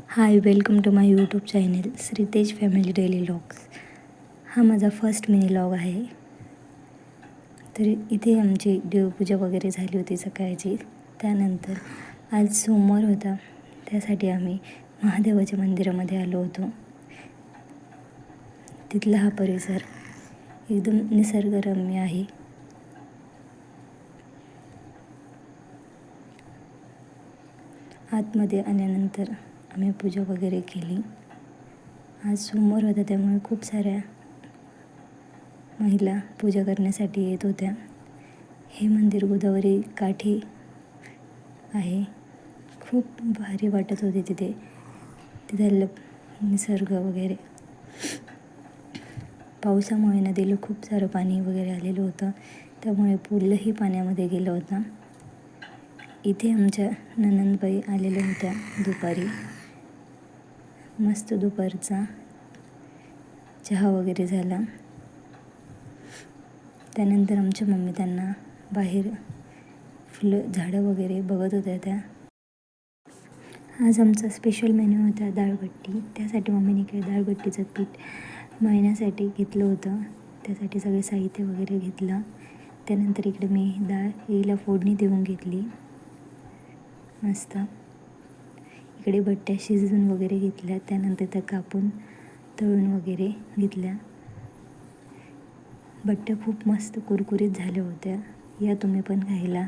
High, welcome to my YouTube channel Shritej family daily vlogs. हा माझा first mini vlog आहे. तर इथे आमची देवपूजा वगैरे झाली होती सकाळची. त्यानंतर आज सोमवार होता, त्यासाठी आम्ही महादेवाच्या मंदिरामध्ये आलो होतो. तिथला हा परिसर एकदम निसर्गरम्य आहे. आतमध्ये आल्यानंतर आम्ही पूजा वगैरे केली. आज सोमवार होता, त्यामुळे खूप साऱ्या महिला पूजा करण्यासाठी येत होत्या. हे मंदिर गोदावरी काठी आहे. खूप भारी वाटत होते तिथे निसर्ग वगैरे. पावसामुळे नदीला खूप सारं पाणी वगैरे आलेलं होतं, त्यामुळे पूलही पाण्यामध्ये गेलं होतं. इथे आमच्या नणंदबाई आलेल्या होत्या दुपारी. मस्त दुपारचा चहा वगैरे झाला. त्यानंतर आमच्या मम्मी त्यांना बाहेर फुलं झाडं वगैरे बघत होत्या त्या. आज आमचा स्पेशल मेन्यू होता डाळबट्टी. त्यासाठी मम्मीने काही डाळबट्टीचं पीठ मळण्यासाठी घेतलं होतं. त्यासाठी सगळे साहित्य वगैरे घेतलं. त्यानंतर इकडे मी डाळ हिला फोडणी देऊन घेतली मस्त. इकडे बट्ट्या शिजवून वगैरे घेतल्या. त्यानंतर त्या कापून तळून वगैरे घेतल्या. बट्ट्या खूप मस्त कुरकुरीत झाल्या होत्या. या तुम्ही पण खायला.